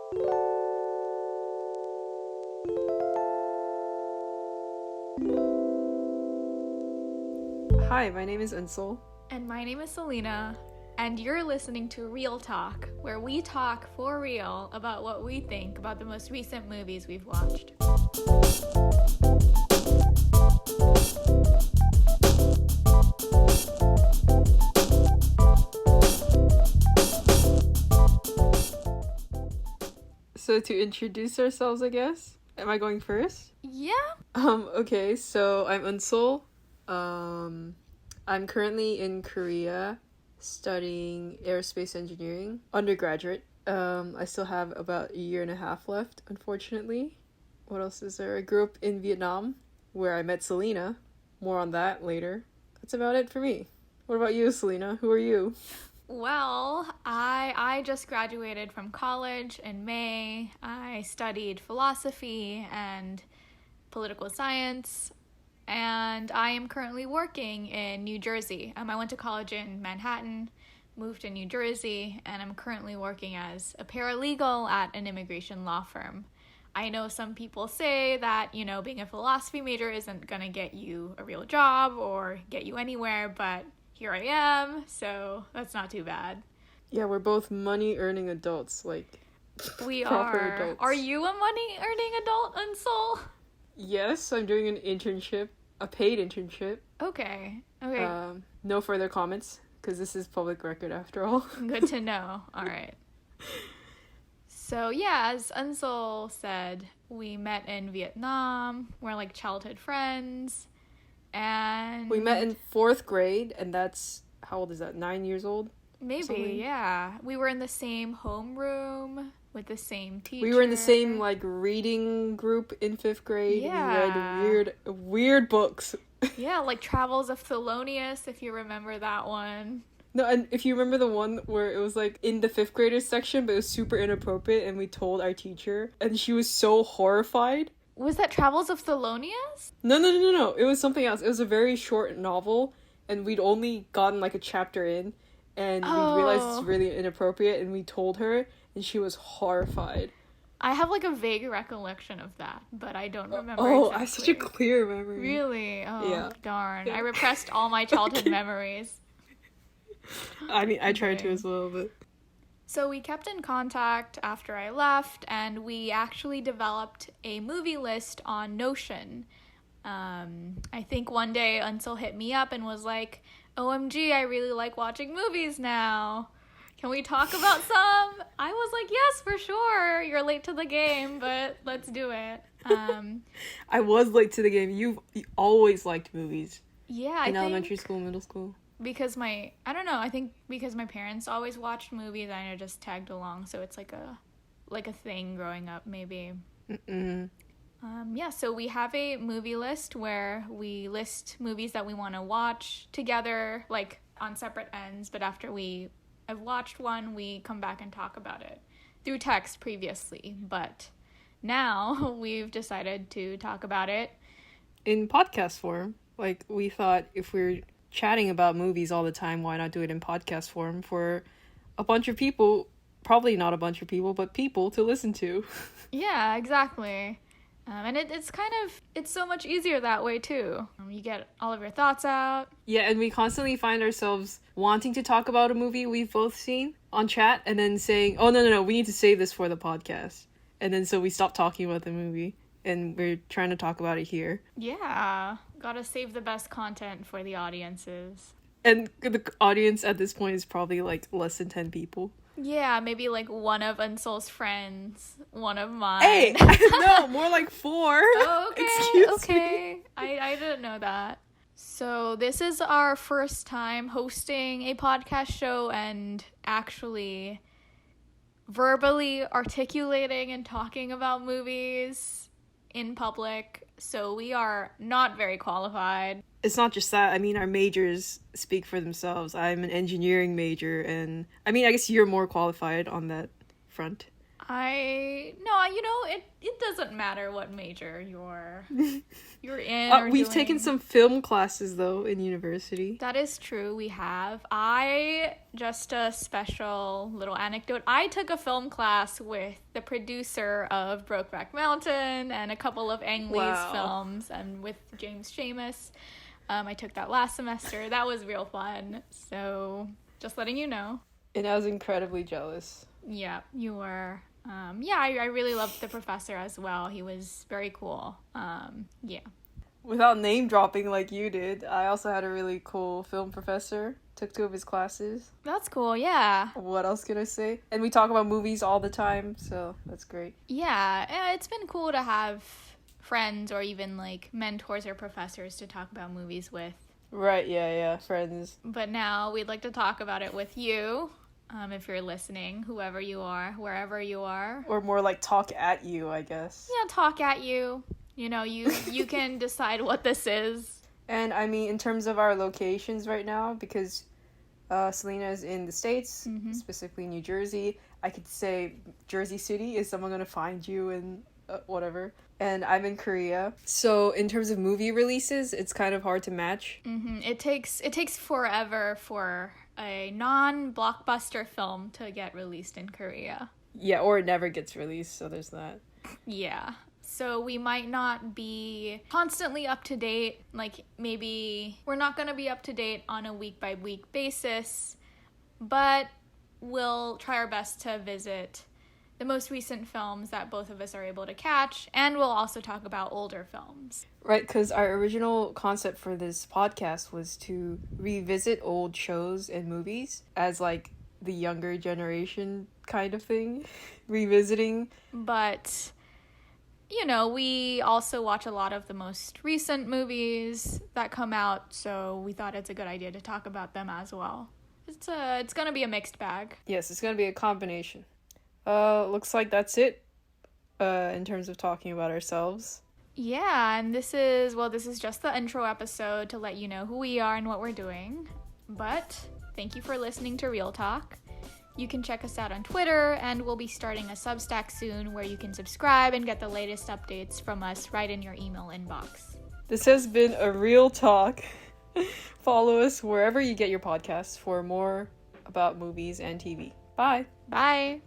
Hi, my name is Unsul. And my name is Selena, and you're listening to Real Talk, where we talk for real about what we think about the most recent movies we've watched. So to introduce ourselves, I guess. Am I going first? Yeah. Okay, so I'm Unsul. I'm currently in Korea studying aerospace engineering, undergraduate. I still have about a year and a half left, unfortunately. What else is there? I grew up in Vietnam, where I met Selena. More on that later. That's about it for me. What about you, Selena? Who are you? Well, I just graduated from college in May. I studied philosophy and political science, and I am currently working in New Jersey. I went to college in Manhattan, moved to New Jersey, and I'm currently working as a paralegal at an immigration law firm. I know some people say that, being a philosophy major isn't gonna get you a real job or get you anywhere, but here I am, so that's not too bad. Yeah, we're both money-earning adults, We proper are. adults. Are you a money-earning adult, Unsul? Yes, I'm doing an internship, a paid internship. Okay. No further comments, because this is public record after all. Good to know. All right. So yeah, as Unsul said, we met in Vietnam. We're like childhood friends. And We met in 4th grade, and that's, how old is that, 9 years old? maybe, something? yeah. We were in the same homeroom with the same teacher. We were in the same, reading group in 5th grade. Yeah. We read weird books. Yeah, like Travels of Thelonious, if you remember that one. No, and if you remember the one where it was, in the 5th graders section, but it was super inappropriate, and we told our teacher, and she was so horrified. Was that Travels of Thelonious? No. It was something else. It was a very short novel, and we'd only gotten, a chapter in, and we realized it's really inappropriate, and we told her, and she was horrified. I have, a vague recollection of that, but I don't remember Oh, exactly. I have such a clear memory. Really? Oh, Yeah. darn. Yeah. I repressed all my childhood memories. I mean, I tried to as well, but... So we kept in contact after I left, and we actually developed a movie list on Notion. I think one day Unsul hit me up and was like, OMG, I really like watching movies now. Can we talk about some? I was like, yes, for sure. You're late to the game, but let's do it. I was late to the game. You always liked movies. Yeah, I think... elementary school, middle school. Because I think because my parents always watched movies, and I just tagged along, so it's like a thing growing up, maybe. Mm-mm. Yeah, so we have a movie list where we list movies that we want to watch together, on separate ends, but after we have watched one, we come back and talk about it through text previously, but now we've decided to talk about it In podcast form. We thought if we're chatting about movies all the time, why not do it in podcast form for a bunch of people, probably not a bunch of people, but people to listen to. Yeah, exactly. And it's so much easier that way too. You get all of your thoughts out. Yeah, and we constantly find ourselves wanting to talk about a movie we've both seen on chat, and then saying, oh, no, we need to save this for the podcast. And then so we stop talking about the movie, and we're trying to talk about it here. Yeah, gotta save the best content for the audiences. And the audience at this point is probably less than 10 people. Yeah, maybe one of Unsul's friends, one of mine. Hey, no, more like 4. Oh, okay, Excuse me. I didn't know that. So this is our first time hosting a podcast show and actually verbally articulating and talking about movies in public. So we are not very qualified. It's not just that. I mean, our majors speak for themselves. I'm an engineering major, and I mean, I guess you're more qualified on that front. It doesn't matter what major you're in or We've doing. taken some film classes, though, in university. That is true, we have. Just a special little anecdote, I took a film class with the producer of Brokeback Mountain and a couple of Ang Lee's films, and with James Schamus. I took that last semester. That was real fun. So, just letting you know. And I was incredibly jealous. Yeah, you were. I really loved the professor as well. He was very cool. Yeah. Without name dropping like you did, I also had a really cool film professor. Took 2 of his classes. That's cool, yeah. What else can I say? And we talk about movies all the time, so that's great. Yeah, it's been cool to have friends or even like mentors or professors to talk about movies with. Right, yeah, friends. But now we'd like to talk about it with you. If you're listening, whoever you are, wherever you are. Or more like talk at you, I guess. Yeah, talk at you. You know, you can decide what this is. And I mean, in terms of our locations right now, because Selena is in the States, specifically New Jersey, I could say Jersey City. Is someone going to find you in whatever? And I'm in Korea. So in terms of movie releases, it's kind of hard to match. Mm-hmm. It takes forever for a non-blockbuster film to get released in Korea. Yeah, or it never gets released, so there's that. Yeah. So we might not be constantly up to date. Like, maybe we're not going to be up to date on a week-by-week basis, but we'll try our best to visit the most recent films that both of us are able to catch, and we'll also talk about older films. Right, because our original concept for this podcast was to revisit old shows and movies as, like, the younger generation kind of thing, revisiting. But, you know, we also watch a lot of the most recent movies that come out, so we thought it's a good idea to talk about them as well. It's gonna be a mixed bag. Yes, it's gonna be a combination. Looks like that's it, in terms of talking about ourselves. Yeah, and this is just the intro episode to let you know who we are and what we're doing. But thank you for listening to Real Talk. You can check us out on Twitter, and we'll be starting a Substack soon where you can subscribe and get the latest updates from us right in your email inbox. This has been a Real Talk. Follow us wherever you get your podcasts for more about movies and TV. Bye. Bye.